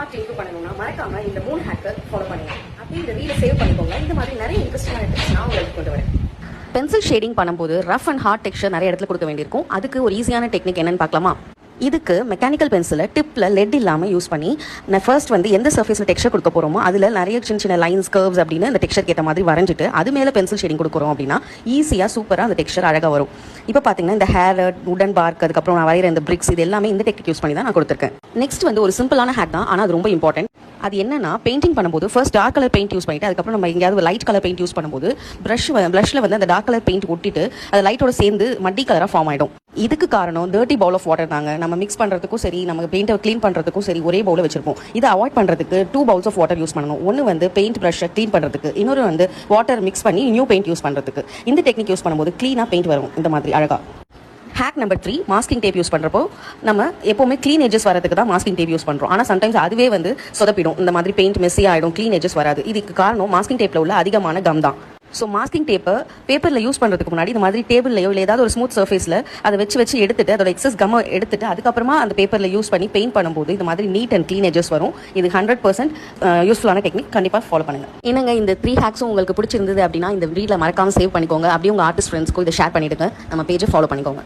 Art improve பண்ணணும்னா மறக்காம இந்த 3 ஹேக்கை ஃபாலோ பண்ணுங்க. அப்படியே இந்த ரீலை சேவ் பண்ணிக்கோங்க. இந்த மாதிரி நிறைய இன்ட்ரெஸ்டிங்கான டிப்ஸ் நான் உங்களுக்கு கொண்டு வரேன். பென்சில் ஷேடிங் பண்ணும்போது ரஃப் அண்ட் ஹார்ட் டெக்ஸ்சர் நிறைய இடத்துல கொடுக்க வேண்டியிருக்கும். அதுக்கு ஒரு ஈஸியான டெக்னிக் என்னன்னு பார்க்கலாமா? இதுக்கு மெக்கானிக்கல் பென்சிலை டிப்பில் லெட் இல்லாமல் யூஸ் பண்ணி நான் ஃபர்ஸ்ட் வந்து எந்த சர்ஃபேஸில் டெக்ஸ்சர் கொடுக்க போகிறோமோ அதில் நிறைய சின்ன சின்ன லைன்ஸ் கர்வ்ஸ் அப்படின்னு அந்த டெக்ஸ்சருக்கு ஏற்ற மாதிரி வரைஞ்சிட்டு அது மேலே பென்சில் ஷேடிங் கொடுக்குறோம் அப்படின்னா ஈஸியாக சூப்பராக அந்த டெக்ஸ்சர் அழகாக வரும். இப்போ பார்த்தீங்கன்னா இந்த ஹேர், உடன் பார்க், அதுக்கப்புறம் நான் வரைகிற இந்த பிரிக்ஸ் இது எல்லாமே இந்த டெக்னிக் யூஸ் பண்ணி தான் நான் கொடுத்துருக்கேன். நெக்ஸ்ட் வந்து ஒரு சிம்பிளான ஹேக் தான், ஆனால் அது ரொம்ப இம்பார்ட்டன்ட். அது என்னன்னா பெயிண்டிங் பண்ணும்போது first dark colour paint use பண்ணிட்டு அதுக்கப்புறம் நம்ம எங்கேயாவது லைட் கலர் பெயிண்ட் யூஸ் பண்ணும்போது ப்ரஷ்ல வந்து அந்த டார்க் கலர் பெயிண்ட் ஒட்டிட்டு அது லைட்டோட சேர்ந்து மட்டி கலராக ஃபார்ம் ஆகிடும். இதுக்கு காரணம் டர்ட்டி பவுல் ஆஃப் வாட்டர் தாங்க. நம்ம மிக்ஸ் பண்ணுறதுக்கும் சரி, நம்ம பெயிண்டை க்ளீன் பண்ணுறதுக்கும் சரி ஒரே பவுல வச்சிருப்போம். இதை அவாய்ட் பண்ணுறதுக்கு 2 பவுல்ஸ் ஆஃப் வாட்டர் யூஸ் பண்ணணும். ஒன்று வந்து பெயிண்ட் ப்ரஷ்ஷை க்ளீன் பண்ணுறதுக்கு, இன்னொரு வந்து வாட்டர் மிக்ஸ் பண்ணி நியூ பெயிண்ட் யூஸ் பண்ணுறதுக்கு. இந்த டெக்னிக் யூஸ் பண்ணும்போது க்ளீனாக பெயிண்ட் வரும் இந்த மாதிரி அழகா. Hack number 3, masking tape use பண்ணுறப்போ நம்ம எப்போவுமே க்ளீன் எஜஸ் வரதுக்கு தான் மாஸ்கிங் டேப் யூஸ் பண்ணுறோம். ஆனால் சம்டைம்ஸ் அதுவே வந்து சொதப்பிடும், இந்த மாதிரி பெயிண்ட் மெஸ்ஸி ஆகிடும், க்ளீன் எஜஸ் வராது. இதுக்கு காரணம் மாஸ்கிங் டேப்பில் உள்ள அதிகமான கம் தான். ஸோ மாஸ்கிங் டேப்பை பேப்பரில் யூஸ் பண்ணுறதுக்கு முன்னாடி இந்த மாதிரி டேபிள்லையோ இல்லை ஏதாவது ஒரு ஸ்மூத் சர்ஃபேஸில் அதை வச்சு எடுத்துட்டு அதோட எக்ஸஸ் கம்மை எடுத்துட்டு அதுக்கப்புறமா அந்த பேப்பரில் யூஸ் பண்ணி பெயிண்ட் பண்ணும்போது இந்த மாதிரி நீட் அண்ட் க்ளீன் எஜஸ் வரும். இது 100% யூஸ்ஃபுல்லான டெக்னிக். கண்டிப்பாக ஃபாலோ பண்ணுங்க. என்னங்க இந்த 3 ஹேக்ஸும் உங்களுக்கு பிடிச்சிருந்தது அப்படின்னா இந்த வீடியோவில் மறக்காம சேவ் பண்ணிக்கோங்க. அப்படியே உங்கள் ஆர்டிஸ்ட் ஃப்ரெண்ட்ஸ்க்கும் இதை ஷேர் பண்ணிவிடுங்க. நம்ம பேஜை ஃபாலோ பண்ணிக்கோங்க.